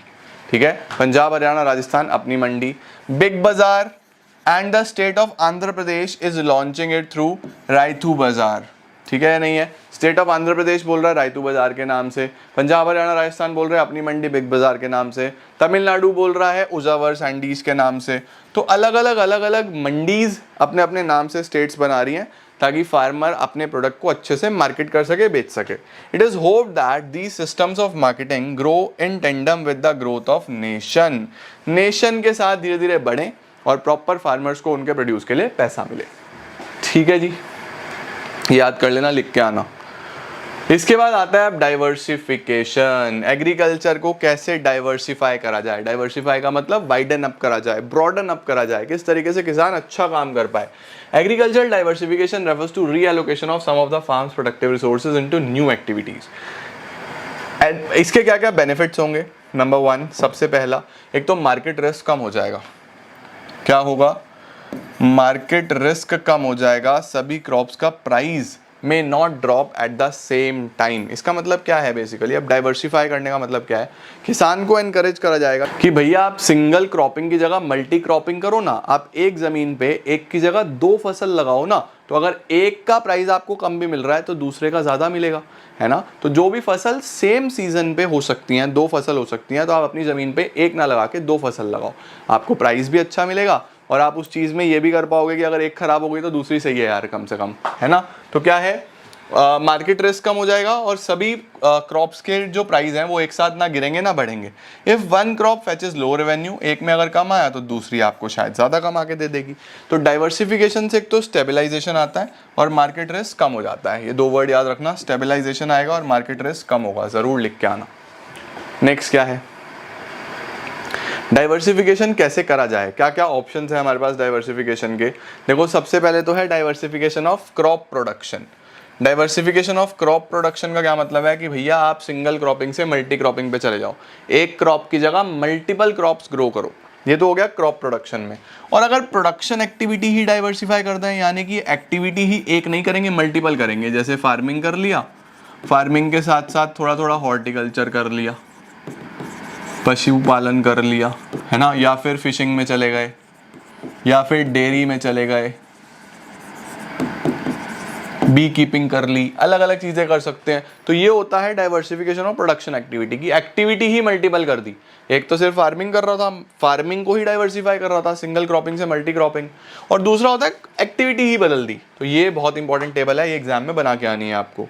Speaker 1: ठीक है, Punjab, Haryana, Rajasthan Apni Mandi. Big bazaar and the state of Andhra Pradesh is launching it through Rythu Bazar. ठीक है या नहीं है, स्टेट ऑफ आंध्र प्रदेश बोल रहा है रायतू बाजार के नाम से, पंजाब, हरियाणा, राजस्थान बोल रहे हैं अपनी मंडी बिग बाजार के नाम से, तमिलनाडु बोल रहा है उजावर सैंडीज के नाम से। तो अलग अलग मंडीज अपने अपने नाम से स्टेट्स बना रही हैं ताकि फार्मर अपने प्रोडक्ट को अच्छे से मार्केट कर सके, बेच सके। It is hope that these systems of marketing grow in tandem with the growth of nation. Nation के साथ धीरे धीरे बढ़े और प्रॉपर फार्मर्स को उनके प्रोड्यूस के लिए पैसा मिले। ठीक है जी, याद कर लेना, लिख के आना। इसके बाद आता है अब डाइवर्सिफिकेशन। एग्रीकल्चर को कैसे डाइवर्सिफाई करा जाए। डाइवर्सिफाई का मतलब वाइडन अप करा जाए, ब्रॉडन अप करा जाए, किस तरीके से किसान अच्छा काम कर पाए। Agriculture diversification refers to reallocation of some of the farms productive resources into new activities. इसके क्या क्या बेनिफिट्स होंगे। नंबर 1, सबसे पहला, एक तो मार्केट रिस्क कम हो जाएगा। क्या होगा, मार्केट रिस्क कम हो जाएगा, सभी क्रॉप्स का price may not drop at the same time. इसका मतलब क्या है बेसिकली, अब डाइवर्सिफाई करने का मतलब क्या है, किसान को एनकरेज करा जाएगा कि भैया आप सिंगल क्रॉपिंग की जगह मल्टी क्रॉपिंग करो ना, आप एक जमीन पे एक की जगह 2 फसल लगाओ ना, तो अगर एक का प्राइस आपको कम भी मिल रहा है तो दूसरे का ज़्यादा मिलेगा, है ना। तो जो भी फसल सेम सीजन पे हो सकती हैं, 2 फसल हो सकती हैं, तो आप अपनी ज़मीन पे एक ना लगा के 2 फसल लगाओ, आपको प्राइस भी अच्छा मिलेगा और आप उस चीज़ में ये भी कर पाओगे कि अगर एक खराब हो गई तो दूसरी सही है यार, कम से कम, है ना। तो क्या है, मार्केट रिस्क कम हो जाएगा और सभी क्रॉप्स के जो प्राइस हैं वो एक साथ ना गिरेंगे ना बढ़ेंगे। If one crop fetches low revenue, एक में अगर कम आया तो दूसरी आपको शायद ज़्यादा कमा के दे देगी। तो डाइवर्सिफिकेशन से एक तो स्टेबलाइजेशन आता है और मार्केट रिस्क कम हो जाता है। ये 2 वर्ड याद रखना, स्टेबलाइजेशन आएगा और मार्केट रिस्क कम होगा, ज़रूर लिख के आना। नेक्स्ट क्या है, डाइवर्सिफिकेशन कैसे करा जाए, क्या क्या ऑप्शंस है हमारे पास डाइवर्सिफिकेशन के। देखो सबसे पहले तो है diversification of crop production. Diversification of crop production का क्या मतलब है कि भैया आप सिंगल क्रॉपिंग से मल्टी क्रॉपिंग पे चले जाओ, एक क्रॉप की जगह मल्टीपल क्रॉप्स ग्रो करो। ये तो हो गया क्रॉप प्रोडक्शन में। और अगर प्रोडक्शन एक्टिविटी ही डाइवर्सिफाई कर दें, यानी कि एक्टिविटी ही एक नहीं करेंगे, मल्टीपल करेंगे, जैसे फार्मिंग कर लिया, फार्मिंग के साथ साथ थोड़ा थोड़ा हॉर्टिकल्चर कर लिया, पशुपालन कर लिया, है ना, या फिर फिशिंग में चले गए, या फिर डेयरी में चले गए, बी कीपिंग कर ली, अलग अलग चीजें कर सकते हैं। तो ये होता है डाइवर्सिफिकेशन ऑफ प्रोडक्शन एक्टिविटी की एक्टिविटी ही मल्टीपल कर दी। एक तो सिर्फ फार्मिंग कर रहा था, फार्मिंग को ही डाइवर्सिफाई कर रहा था, सिंगल क्रॉपिंग से मल्टी क्रॉपिंग, और दूसरा होता है एक्टिविटी ही बदल दी। तो ये बहुत इंपॉर्टेंट टेबल है, ये एग्जाम में बना के आनी है आपको।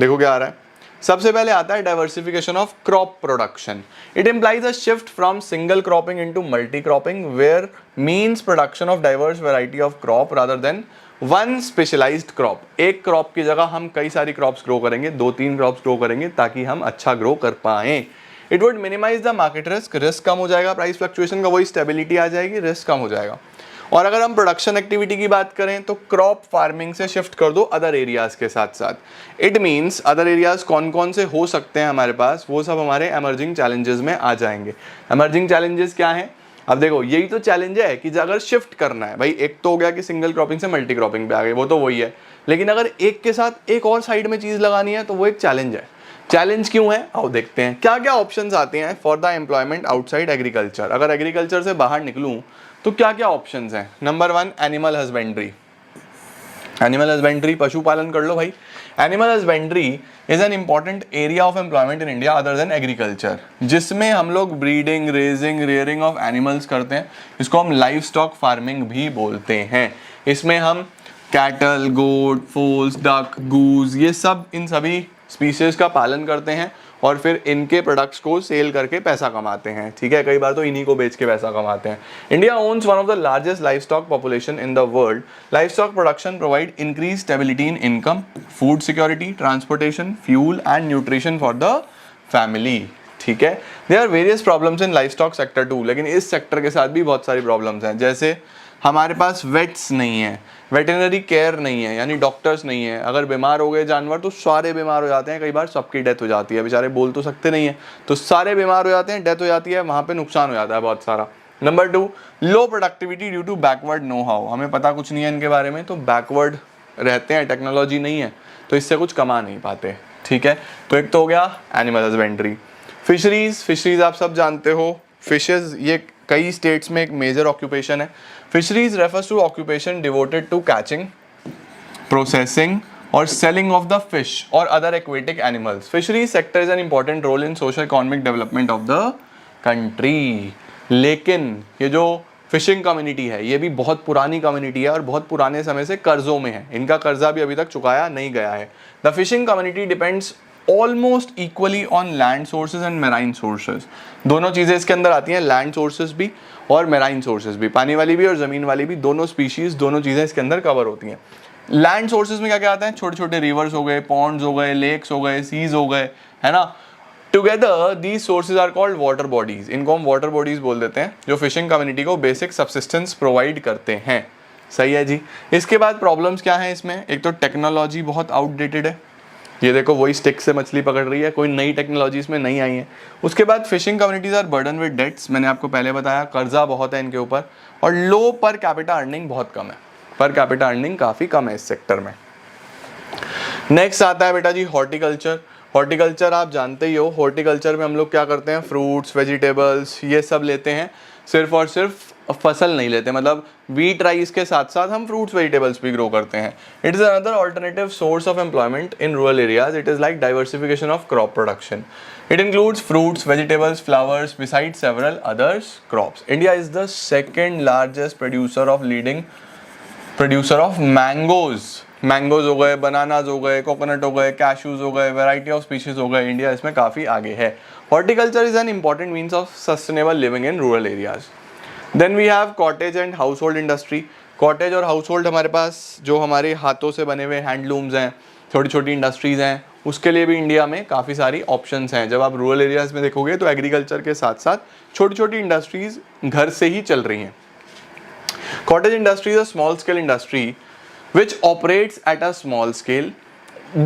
Speaker 1: देखो क्या आ रहा है, सबसे पहले आता है diversification of crop production. It implies a shift from single cropping into multi cropping, where means production of diverse variety of crop rather than one specialised crop. एक क्रॉप की जगह हम कई सारी क्रॉप्स ग्रो करेंगे, 2-3 क्रॉप्स ग्रो करेंगे ताकि हम अच्छा ग्रो कर पाएं। It would minimise the market risk, risk कम हो जाएगा, प्राइस फ्लक्चुएशन का वही स्टेबिलिटी आ जाएगी, रिस्क कम हो जाएगा। और अगर हम प्रोडक्शन एक्टिविटी की बात करें तो क्रॉप फार्मिंग से शिफ्ट कर दो अदर एरियाज के साथ साथ। इट मीन्स अदर एरियाज कौन कौन से हो सकते हैं हमारे पास, वो सब हमारे एमर्जिंग चैलेंजेस में आ जाएंगे। एमर्जिंग चैलेंजेस क्या हैं, अब देखो यही तो चैलेंज है कि अगर शिफ्ट करना है, भाई एक तो हो गया कि सिंगल क्रॉपिंग से मल्टी क्रॉपिंग पे आ गए, वो तो वही है, लेकिन अगर एक के साथ एक और साइड में चीज लगानी है तो वो एक चैलेंज है। चैलेंज क्यों है, आओ देखते हैं क्या क्या ऑप्शंस आते हैं for the employment outside agriculture. अगर एग्रीकल्चर से बाहर निकलूं तो क्या क्या ऑप्शंस हैं। Number 1, animal husbandry. Animal husbandry, पशुपालन कर लो भाई। Animal husbandry is an important area of employment in India other than agriculture, जिसमें हम लोग breeding, raising, rearing of animals करते हैं। इसको हम लाइव स्टॉक फार्मिंग भी बोलते हैं। इसमें हम कैटल, गोट, फोल्स, डक, गूज, ये सब, इन सभी स्पीसीज का पालन करते हैं और फिर इनके प्रोडक्ट्स को सेल करके पैसा कमाते हैं। ठीक है, कई बार तो इन्हीं को बेच के पैसा कमाते हैं। India owns one of the largest livestock population in the world. Livestock production provide increase stability in income, food security, transportation, fuel and nutrition for the family. ठीक है, there are various problems in livestock sector too, लेकिन इस sector के साथ भी बहुत सारी problems हैं। जैसे हमारे पास वेट्स नहीं है, वेटरनरी केयर नहीं है, यानी डॉक्टर्स नहीं है। अगर बीमार हो गए जानवर तो सारे बीमार हो जाते हैं, कई बार सबकी डेथ हो जाती है, बेचारे बोल तो सकते नहीं है, तो सारे बीमार हो जाते हैं, डेथ हो जाती है, वहाँ पे नुकसान हो जाता है बहुत सारा। Number 2, low productivity due to backward know how, हमें पता कुछ नहीं है इनके बारे में, तो बैकवर्ड रहते हैं, टेक्नोलॉजी नहीं है, तो इससे कुछ कमा नहीं पाते। ठीक है, तो एक तो हो गया एनिमल हस्बेंड्री। फिशरीज, फिशरीज आप सब जानते हो, फिशेज ये कई स्टेट्स में एक मेजर ऑक्यूपेशन है। Fisheries refers to occupation devoted to catching, processing और सेलिंग ऑफ द फिश और other aquatic animals. Fisheries sector is an important role in social economic development of the country. लेकिन ये जो fishing community है ये भी बहुत पुरानी कम्युनिटी है और बहुत पुराने समय से कर्जों में है, इनका कर्जा भी अभी तक चुकाया नहीं गया है। The fishing community depends almost equally on land sources and marine sources. दोनों चीज़ें इसके अंदर आती हैं, लैंड सोर्सेज भी और मेराइन सोर्सेज भी, पानी वाली भी और ज़मीन वाली भी, दोनों स्पीशीज़, दोनों चीज़ें इसके अंदर कवर होती हैं। लैंड सोर्सेज में क्या क्या आता है, छोटे छोटे रिवर्स हो गए, पॉन्ड्स हो गए, लेक्स हो गए, सीज हो गए, है ना। Together these sources are called water bodies, इनको हम वाटर बॉडीज बोल देते हैं, जो फिशिंग कम्युनिटी को बेसिक सब्सिस्टेंस प्रोवाइड करते हैं। सही है जी। इसके बाद प्रॉब्लम्स क्या हैं इसमें, एक तो टेक्नोलॉजी बहुत आउटडेटेड है, ये देखो वही स्टिक से मछली पकड़ रही है, कोई नई टेक्नोलॉजी इसमें नहीं आई है। उसके बाद fishing communities are burden with debts, मैंने आपको पहले बताया, कर्जा बहुत है इनके ऊपर, और लो पर कैपिटा अर्निंग बहुत कम है, पर कैपिटा अर्निंग काफ़ी कम है इस सेक्टर में। नेक्स्ट आता है बेटा जी हॉर्टिकल्चर। हॉर्टिकल्चर आप जानते ही हो, हॉर्टिकल्चर में हम लोग क्या करते हैं, फ्रूट्स, वेजिटेबल्स ये सब लेते हैं, सिर्फ और सिर्फ फसल नहीं लेते, मतलब वीट राइस के साथ साथ हम फ्रूट्स वेजिटेबल्स भी ग्रो करते हैं। It is another alternative source of employment in rural areas. It is like diversification of crop production. It includes fruits, vegetables, flowers beside several others crops. India is the second largest producer of mangoes. Mangoes हो गए, bananas हो गए, coconut हो गए, cashews हो गए, variety of species हो गए, इंडिया इसमें काफ़ी आगे है। Horticulture is an important means of sustainable living in rural areas. Then we have cottage and household industry. Cottage और हाउस होल्ड हमारे पास जो हमारे हाथों से बने हुए हैंडलूम्स हैं, छोटी छोटी इंडस्ट्रीज़ हैं, उसके लिए भी इंडिया में काफ़ी सारी ऑप्शंस हैं। जब आप रूरल एरियाज़ में देखोगे तो एग्रीकल्चर के साथ साथ छोटी छोटी इंडस्ट्रीज़ घर से ही चल रही हैं। Cottage industry is a small scale industry which operates at a small scale.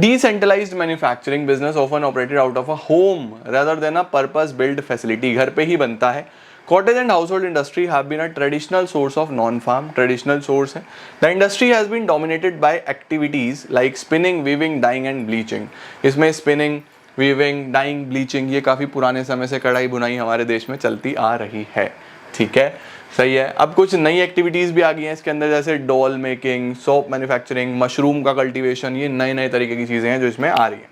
Speaker 1: Decentralized manufacturing business often operated out of a home rather than a purpose-built facility. घर पे ही बनता है। Cottage and household industry have been a traditional source of non-farm. Traditional source है। The industry has been dominated by activities like spinning, weaving, dyeing and bleaching. इसमें spinning, weaving, dyeing, bleaching ये काफ़ी पुराने समय से कढ़ाई बुनाई हमारे देश में चलती आ रही है। ठीक है, सही है। अब कुछ नई एक्टिविटीज़ भी आ गई हैं इसके अंदर, जैसे doll making, soap manufacturing, mushroom का कल्टीवेशन, ये नए नए तरीके की चीज़ें हैं जो इसमें आ रही हैं।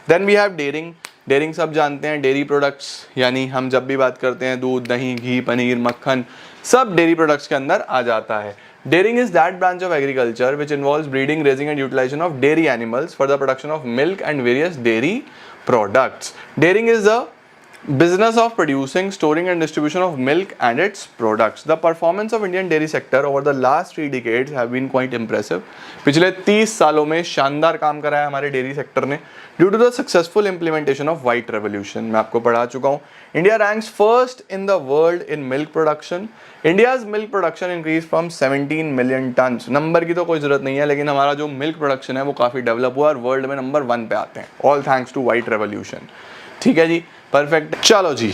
Speaker 1: Then we have dairying. Dairying सब जानते हैं, डेयरी प्रोडक्ट्स, यानी हम जब भी बात करते हैं दूध, दही, घी, पनीर, मक्खन, सब डेयरी प्रोडक्ट्स के अंदर आ जाता है। Dairying is that branch of agriculture which involves breeding, raising and utilisation of dairy animals for the production of milk and various dairy products. Dairying is the business of producing, storing and distribution of milk and its products. The performance of Indian dairy sector over the last 3 decades have been quite impressive. पिछले 30 सालों में शानदार काम करा है हमारे dairy sector ने due to the successful implementation of white revolution. मैं आपको पढ़ा चुका हूँ। India ranks first in the world in milk production. India's milk production increased from 17 million tons. Number की तो कोई ज़रूरत नहीं है, लेकिन हमारा जो मिल्क प्रोडक्शन है वो काफ़ी डेवलप हुआ और वर्ल्ड में नंबर 1 पे आते हैं, all thanks to white revolution. ठीक है जी, परफेक्ट। चलो जी,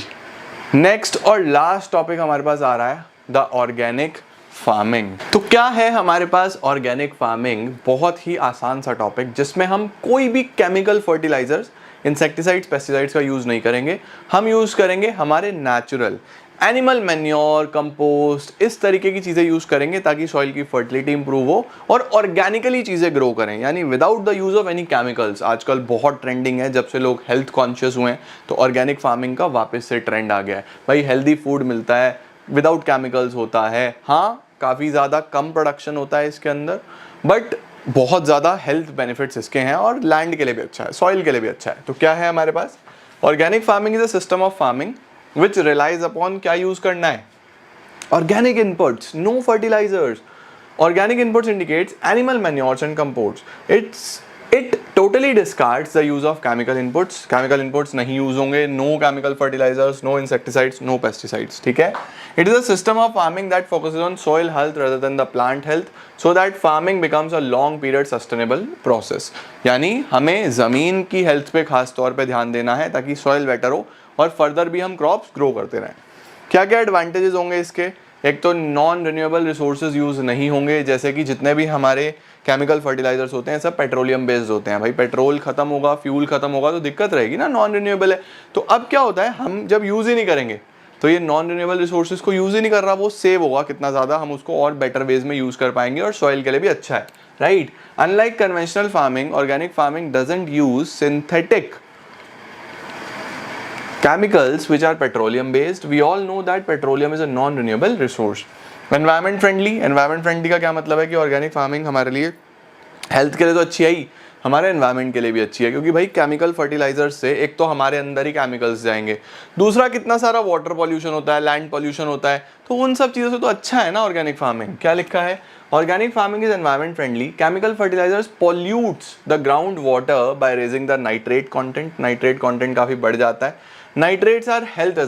Speaker 1: नेक्स्ट और लास्ट टॉपिक हमारे पास आ रहा है द ऑर्गेनिक फार्मिंग। तो क्या है हमारे पास ऑर्गेनिक फार्मिंग? बहुत ही आसान सा टॉपिक जिसमें हम कोई भी केमिकल फर्टिलाइजर्स, इंसेक्टिसाइड्स, पेस्टिसाइड्स का यूज़ नहीं करेंगे। हम यूज़ करेंगे हमारे नेचुरल एनिमल मैन्योर, कंपोस्ट, इस तरीके की चीज़ें यूज़ करेंगे ताकि सॉइल की फर्टिलिटी इंप्रूव हो और ऑर्गेनिकली चीज़ें ग्रो करें, यानी without the use of any chemicals. आजकल बहुत ट्रेंडिंग है, जब से लोग हेल्थ कॉन्शियस हुए हैं तो ऑर्गेनिक फार्मिंग का वापस से ट्रेंड आ गया है। भाई हेल्दी फूड मिलता है, विदाउट केमिकल्स होता है, हाँ काफ़ी ज़्यादा कम प्रोडक्शन होता है इसके अंदर, बट बहुत ज़्यादा हेल्थ बेनिफिट्स इसके हैं और लैंड के लिए भी अच्छा है, सॉइल के लिए भी अच्छा है। तो क्या है हमारे पास, organic farming is a system of farming which relies upon, क्या यूज करना है, organic inputs, no fertilizers. Organic inputs indicates animal manures and composts. It totally discards the use of chemical inputs. Chemical inputs नहीं use होंगे, no chemical fertilizers, no insecticides, no pesticides. ठीक है? It is a system of farming that focuses on soil health rather than the plant health, so that farming becomes a long period sustainable process. यानी हमें ज़मीन की health पे खास तौर पे ध्यान देना है ताकि सॉइल बेटर हो और फर्दर भी हम क्रॉप्स ग्रो करते रहें। क्या क्या एडवांटेजेस होंगे इसके, एक तो नॉन रिन्यूएबल रिसोर्सेज यूज़ नहीं होंगे, जैसे कि जितने भी हमारे केमिकल फर्टिलाइजर्स होते हैं सब पेट्रोलियम बेस्ड होते हैं। भाई पेट्रोल खत्म होगा, फ्यूल खत्म होगा तो दिक्कत रहेगी ना, नॉन रिन्यूएबल है। तो अब क्या होता है, हम जब यूज़ ही नहीं करेंगे तो ये नॉन रिन्यूएबल रिसोर्सेज को यूज़ ही नहीं कर रहा, वो सेव होगा कितना ज़्यादा, हम उसको और बेटर वेज में यूज़ कर पाएंगे और सॉइल के लिए भी अच्छा है, right. Unlike conventional farming, organic farming doesn't use synthetic chemicals which are petroleum based. We all know that petroleum is a non renewable resource. Environment friendly का क्या मतलब है कि ऑर्गेनिक फार्मिंग हमारे लिए हेल्थ के लिए तो अच्छी है ही, हमारे एनवायरनमेंट के लिए भी अच्छी है, क्योंकि भाई केमिकल फर्टिलाइजर्स से एक तो हमारे अंदर ही केमिकल्स जाएंगे, दूसरा कितना सारा वाटर पॉल्यूशन होता है, लैंड पॉल्यूशन होता है, तो उन सब चीज़ों से तो अच्छा है ना ऑर्गेनिक फार्मिंग। क्या लिखा है, organic farming is environment friendly, chemical fertilizers pollutes the ground water by raising the nitrate content, nitrate content काफ़ी बढ़ जाता है, नाइट्रेट्स आर हेल्थ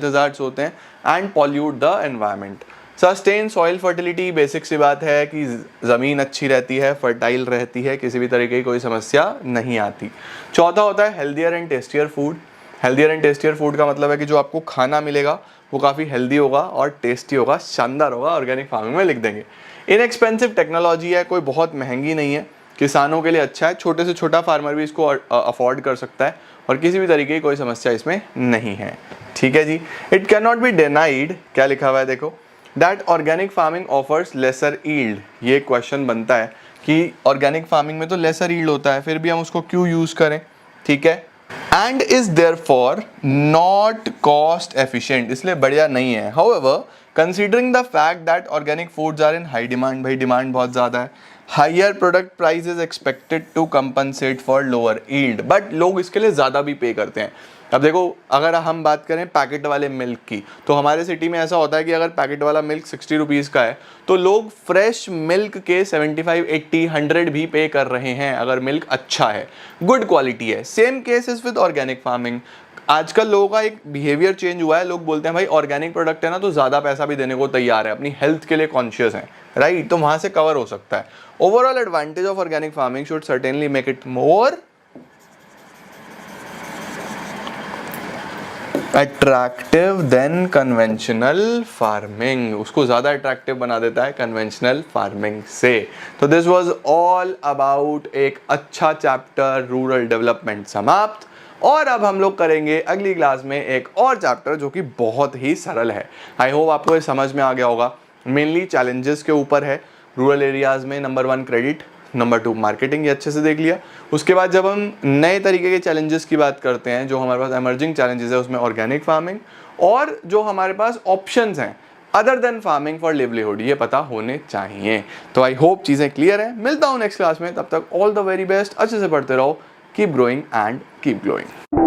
Speaker 1: हजार्ड्स होते हैं, and pollute the environment. Sustain soil fertility, basic सी बात है कि ज़मीन अच्छी रहती है, फर्टाइल रहती है, किसी भी तरीके की कोई समस्या नहीं आती। चौथा होता है healthier and tastier food. Healthier and tastier food का मतलब है कि जो आपको खाना मिलेगा वो काफ़ी हेल्दी होगा और टेस्टी होगा, शानदार होगा, ऑर्गेनिक फार्मिंग में लिख देंगे। इनएक्सपेंसिव टेक्नोलॉजी है, कोई बहुत महंगी नहीं है, किसानों के लिए अच्छा है, छोटे से छोटा फार्मर भी इसको अफोर्ड कर सकता है और किसी भी तरीके की कोई समस्या इसमें नहीं है। ठीक है जी। It can not be denied, क्या लिखा हुआ है देखो, that organic farming offers lesser yield. ये क्वेश्चन बनता है कि ऑर्गेनिक फार्मिंग में तो लेसर ईल्ड होता है, फिर भी हम उसको क्यों यूज करें, ठीक है, and is therefore not cost efficient, इसलिए बढ़िया नहीं है। However considering the fact that organic foods are in high demand, भाई डिमांड बहुत ज़्यादा है, higher product price is expected to compensate for lower yield, but लोग इसके लिए ज़्यादा भी पे करते हैं। अब देखो, अगर हम बात करें पैकेट वाले मिल्क की, तो हमारे सिटी में ऐसा होता है कि अगर पैकेट वाला मिल्क 60 रुपीज़ का है तो लोग फ्रेश मिल्क के 75, 80, 100 भी पे कर रहे हैं, अगर मिल्क अच्छा है, गुड क्वालिटी है। Same case is with organic farming. आजकल लोगों का एक बिहेवियर चेंज हुआ है, लोग बोलते हैं भाई ऑर्गेनिक प्रोडक्ट है ना तो ज़्यादा पैसा भी देने को तैयार है, अपनी हेल्थ के लिए कॉन्शियस है, राइट, तो वहाँ से कवर हो सकता है। Overall advantage of organic farming should certainly make it more attractive than conventional farming, उसको ज़्यादा अट्रैक्टिव बना देता है कन्वेंशनल फार्मिंग से। तो दिस वाज ऑल अबाउट एक अच्छा चैप्टर रूरल डेवलपमेंट समाप्त, और अब हम लोग करेंगे अगली क्लास में एक और चैप्टर जो कि बहुत ही सरल है। आई होप आपको ये समझ में आ गया होगा। मेनली चैलेंजेस के ऊपर है रूरल एरियाज़ में, नंबर 1 क्रेडिट, नंबर 2 मार्केटिंग, ये अच्छे से देख लिया। उसके बाद जब हम नए तरीके के चैलेंजेस की बात करते हैं, जो हमारे पास इमर्जिंग चैलेंजेस है, उसमें ऑर्गेनिक फार्मिंग और जो हमारे पास ऑप्शंस हैं other than farming for livelihood, ये पता होने चाहिए। तो आई होप चीज़ें क्लियर है। मिलता हूँ नेक्स्ट क्लास में, तब तक ऑल द वेरी बेस्ट, अच्छे से पढ़ते रहो, keep growing and keep glowing.